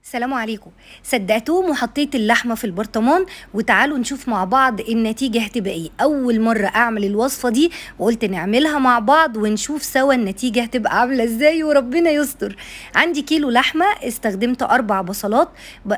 السلام عليكم. صدقتوهم وحطيت اللحمة في البرطمان وتعالوا نشوف مع بعض النتيجة هتبقى ايه. اول مرة اعمل الوصفة دي وقلت نعملها مع بعض ونشوف سوا النتيجة هتبقى عاملة ازاي وربنا يستر. عندي كيلو لحمة، استخدمت 4 بصلات،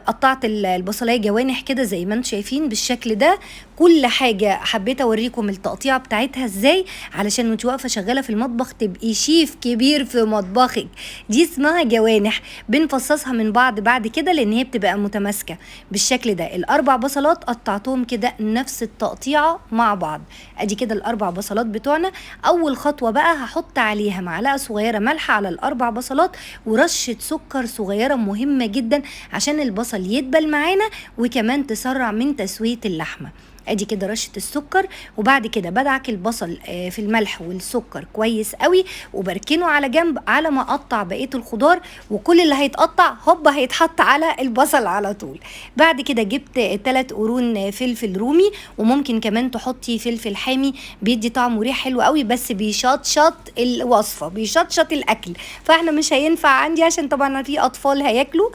قطعت البصلاية جوانح كده زي ما انتم شايفين بالشكل ده. كل حاجة حبيت اوريكم التقطيعة بتاعتها ازاي علشان وانت واقفة شغالة في المطبخ تبقي شيف كبير في مطبخك. دي اسمها جوانح، بنفصصها من بعد كده لان هي بتبقى متماسكه بالشكل ده. ال4 بصلات قطعتهم كده نفس التقطيعه مع بعض. ادي كده ال4 بصلات بتوعنا. اول خطوه بقى هحط عليها معلقه صغيره ملح على ال4 بصلات ورشه سكر صغيره مهمه جدا عشان البصل يدبل معانا وكمان تسرع من تسويه اللحمه. ادي كده رشه السكر، وبعد كده بدعك البصل في الملح والسكر كويس قوي وبركنه على جنب على ما اقطع بقيه الخضار، وكل اللي هيتقطع هوبا هيتحط على البصل على طول. بعد كده جبت 3 قرون فلفل رومي، وممكن كمان تحطي فلفل حامي بيدي طعم وريح حلو قوي، بس بيشطشط الوصفه بيشطشط الاكل، فاحنا مش هينفع عندي عشان طبعا في اطفال هياكلوا.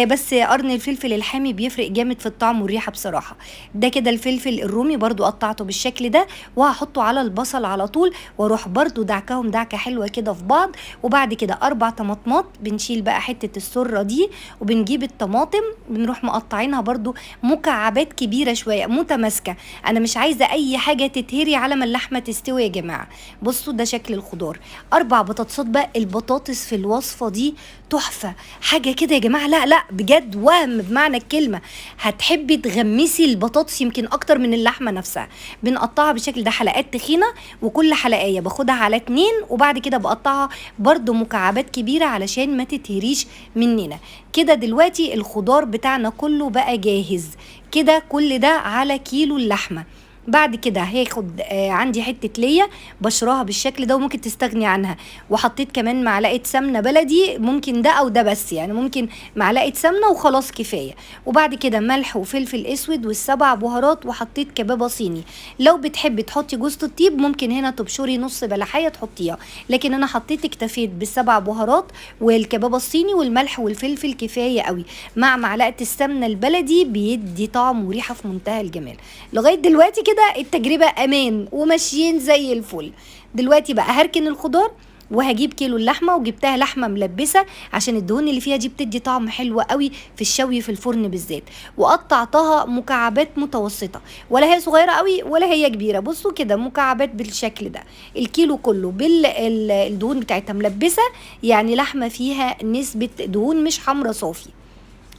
بس قرن الفلفل الحامي بيفرق جامد في الطعم والريحه بصراحه. ده كده الفلفل الرومي برضو قطعته بالشكل ده وهحطه على البصل على طول، واروح برضو دعكهم دعكه حلوه كده في بعض. وبعد كده 4 طماطمات، بنشيل بقى حته السره دي وبنجيب الطماطم بنروح مقطعينها برضو مكعبات كبيره شويه متماسكه. انا مش عايزه اي حاجه تتهري على ما اللحمه تستوي يا جماعه. بصوا ده شكل الخضار. 4 بطاطسات بقى، البطاطس في الوصفه دي تحفه، حاجه كده يا جماعه، لا بجد وهم بمعنى الكلمه. هتحبي تغمسي البطاطس يمكن اكتر من اللحمه نفسها. بنقطعها بالشكل ده حلقات تخينه، وكل حلقايه باخدها على 2، وبعد كده بقطعها برضو مكعبات كبيره علشان ما تتهريش مننا. كده دلوقتي الخضار بتاعنا كله بقى جاهز. كده كل ده على كيلو اللحمه. بعد كده هاخد عندي حته ليا بشراها بالشكل ده وممكن تستغني عنها، وحطيت كمان معلقه سمنه بلدي، ممكن ده او ده بس يعني ممكن معلقه سمنه وخلاص كفايه. وبعد كده ملح وفلفل اسود والسبع بهارات، وحطيت كبابه صيني. لو بتحبي تحطي جوز الطيب ممكن هنا تبشري نص بلحيه تحطيها، لكن انا حطيت اكتفيت بالسبع بهارات والكبابه الصيني والملح والفلفل كفايه قوي، مع معلقه السمنه البلدي بيدي طعم وريحه في منتهى الجمال. لغايه دلوقتي كده التجربة امان وماشيين زي الفل. دلوقتي بقى هركن الخضار وهجيب كيلو اللحمة، وجبتها لحمة ملبسة عشان الدهون اللي فيها دي بتدي طعم حلو قوي في الشوي في الفرن بالذات. وقطعتها مكعبات متوسطة، ولا هي صغيرة قوي ولا هي كبيرة. بصوا كده مكعبات بالشكل ده. الكيلو كله بالدهون بتاعتها ملبسة، يعني لحمة فيها نسبة دهون مش حمرا صافي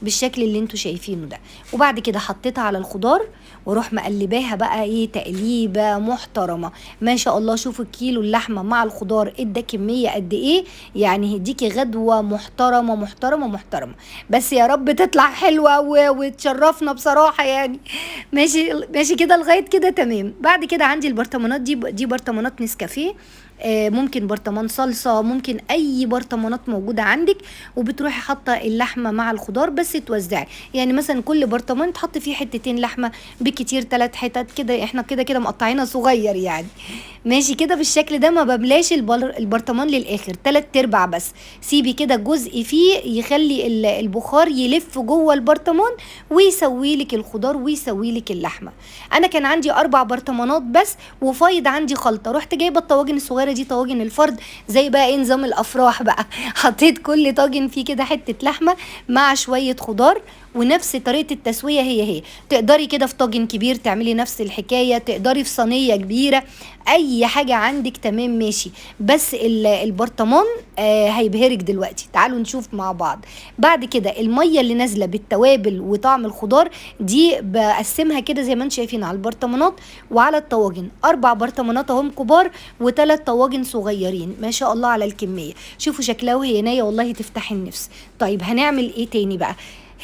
بالشكل اللي انتوا شايفينه ده. وبعد كده حطيتها على الخضار واروح مقلباها بقى ايه تقليبه محترمه ما شاء الله. شوفوا الكيلو اللحمه مع الخضار ادى كميه قد ايه، يعني هديكي غدوه محترمه محترمه محترمه. بس يا رب تطلع حلوه وتشرفنا بصراحه يعني. ماشي ماشي كده لغايه كده تمام. بعد كده عندي البرطمانات دي برطمانات نسكافيه، ممكن برطمان صلصة، ممكن اي برطمانات موجودة عندك. وبتروحي حاطة اللحمة مع الخضار بس توزعي، يعني مثلا كل برطمان تحط فيه حتتين لحمة بكتير 3 حتت كده، احنا كده مقطعينها صغير يعني. ماشي كده بالشكل ده. ما ببلاش البرطمان للاخر 3/4 بس، سيبي كده جزء فيه يخلي البخار يلف جوه البرطمان ويسوي لك الخضار ويسوي لك اللحمة. انا كان عندي 4 برطمانات بس وفايض عندي خلطة، رحت جايبة الطواجن الصغيرة دي، طواجن الفرد زي بقى ايه نظام الافراح بقى. حطيت كل طاجن فيه كده حته لحمه مع شويه خضار، ونفس طريقه التسويه هي. تقدري كده في طاجن كبير تعملي نفس الحكايه، تقدري في صينيه كبيره، اي حاجه عندك تمام ماشي. بس البرطمان هيبهرك دلوقتي. تعالوا نشوف مع بعض. بعد كده الميه اللي نازله بالتوابل وطعم الخضار دي بقسمها كده زي ما انتم شايفين على البرطمانات وعلى الطواجن. 4 برطمانات اهم كبار و3 طواجن صغيرين، ما شاء الله على الكميه. شوفوا شكلها وهي نيه والله تفتح النفس. طيب هنعمل ايه تاني بقى؟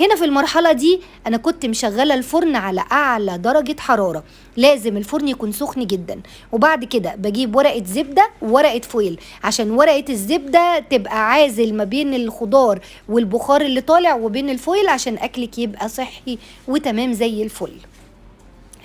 هنا في المرحلة دي أنا كنت مشغلة الفرن على أعلى درجة حرارة، لازم الفرن يكون سخن جدا. وبعد كده بجيب ورقة زبدة وورقة فويل، عشان ورقة الزبدة تبقى عازل ما بين الخضار والبخار اللي طالع وبين الفويل عشان أكلك يبقى صحي وتمام زي الفل.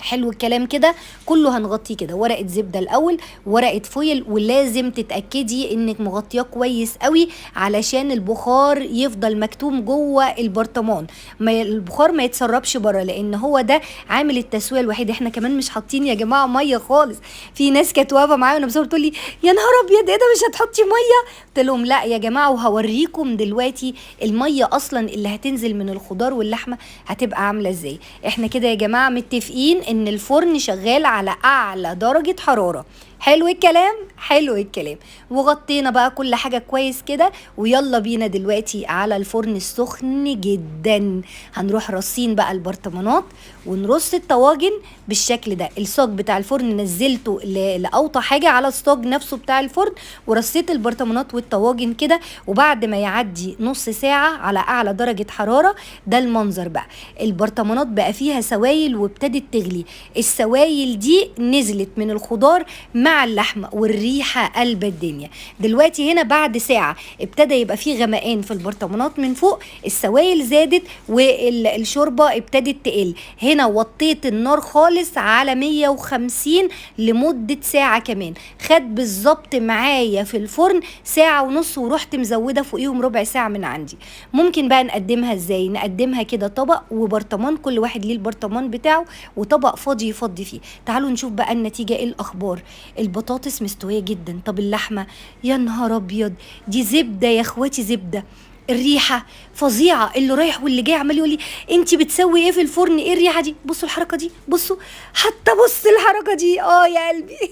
حلو الكلام كده. كله هنغطيه كده، ورقه زبده الاول، ورقه فويل، ولازم تتاكدي انك مغطياه كويس قوي علشان البخار يفضل مكتوم جوه البرطمان، ما البخار ما يتسربش بره، لان هو ده عامل التسويه الوحيد. احنا كمان مش حاطين يا جماعه ميه خالص. في ناس كانت واقفه معايا وانا بصور تقول لي يا نهار ابيض ايه ده مش هتحطي ميه؟ قلت لهم لا يا جماعه، وهوريكم دلوقتي الميه اصلا اللي هتنزل من الخضار واللحمه هتبقى عامله ازاي. احنا كده يا جماعه متفقين ان الفرن شغال على اعلى درجه حراره. حلو الكلام، حلو الكلام. وغطينا بقى كل حاجه كويس كده، ويلا بينا دلوقتي على الفرن السخن جدا. هنروح رصين بقى البرطمانات ونرص الطواجن بالشكل ده. الصاج بتاع الفرن نزلته لاوطى حاجه على الصاج نفسه بتاع الفرن، ورصيت البرطمانات والطواجن كده. وبعد ما يعدي نص ساعه على اعلى درجه حراره، ده المنظر بقى. البرطمانات بقى فيها سوائل وابتدت تغلي. السوائل دي نزلت من الخضار مع اللحمه، والريحه قلب الدنيا. دلوقتي هنا بعد ساعه ابتدى يبقى فيه غمقان في البرطمانات من فوق، السوائل زادت والشوربه ابتدت تقل. هنا وطيت النار خالص على 150 لمده ساعه كمان. خد بالظبط معايا في الفرن ساعه ونص، ورحت مزوده فوقيهم ربع ساعه من عندي. ممكن بقى نقدمها ازاي؟ نقدمها كده طبق وبرطمان، كل واحد ليه البرطمان بتاعه، وطبق فاضي يفضي فيه. تعالوا نشوف بقى النتيجه ايه الاخبار. البطاطس مستويه جدا. طب اللحمه يا نهار ابيض، دي زبده يا اخواتي، زبده. الريحه فظيعه، اللي رايح واللي جاي عمال يقول لي انت بتسوي ايه في الفرن؟ ايه الريحه دي؟ بصوا الحركه دي، بصوا حتى، بص الحركه دي، يا قلبي.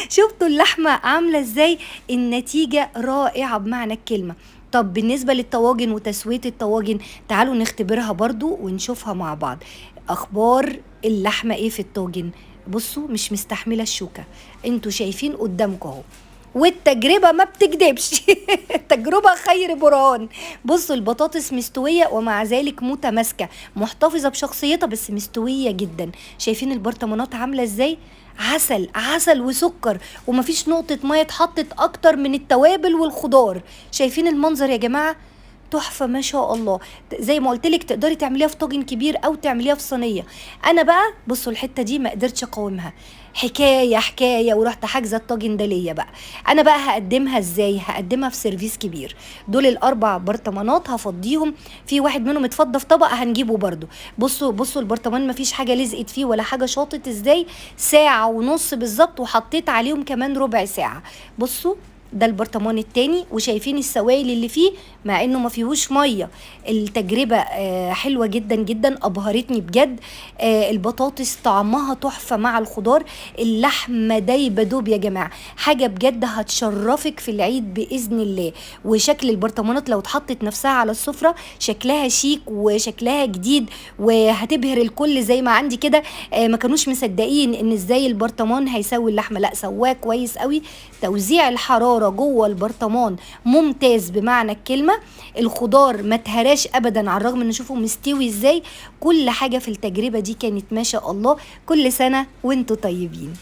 شفتوا اللحمه عامله ازاي؟ النتيجه رائعه بمعنى الكلمه. طب بالنسبه للطواجن وتسويه الطواجن، تعالوا نختبرها برضو ونشوفها مع بعض. اخبار اللحمه ايه في الطاجن؟ بصوا مش مستحمله الشوكه، انتوا شايفين قدامكم اهو، والتجربة ما بتكدبش. التجربة خير برهان. بصوا البطاطس مستوية ومع ذلك متماسكة، محتفظة بشخصيتها بس مستوية جدا. شايفين البرطمانات عاملة ازاي؟ عسل عسل وسكر، ومفيش نقطة مية اتحطت اكتر من التوابل والخضار. شايفين المنظر يا جماعة؟ تحفه ما شاء الله. زي ما قلت لك تقدري تعمليها في طاجن كبير او تعمليها في صينيه. انا بقى بصوا الحته دي ما قدرتش اقاومها، حكايه ورحت حاجزه الطاجن ده ليا بقى. انا بقى هقدمها ازاي؟ هقدمها في سيرفيس كبير. دول الاربع برطمانات هفضيهم، في واحد منهم اتفضى في طبق هنجيبه برضو. بصوا البرطمان ما فيش حاجه لزقت فيه ولا حاجه شاطت ازاي. ساعه ونص بالظبط، وحطيت عليهم كمان ربع ساعه. بصوا ده البرطمان التاني، وشايفين السوائل اللي فيه مع انه ما فيهوش ميه. التجربه حلوه جدا جدا، ابهرتني بجد. البطاطس طعمها تحفه مع الخضار، اللحمه دايبه دوب يا جماعه، حاجه بجد هتشرفك في العيد باذن الله. وشكل البرطمانات لو اتحطت نفسها على السفره شكلها شيك وشكلها جديد، وهتبهر الكل. زي ما عندي كده ما كانوش مصدقين ان ازاي البرطمان هيسوي اللحمه، لا سواه كويس قوي. توزيع الحراره جوه البرطمان ممتاز بمعنى الكلمه. الخضار ما اتهراش ابدا على الرغم ان نشوفه مستوي ازاي. كل حاجه في التجربه دي كانت ما شاء الله. كل سنه وانتوا طيبين.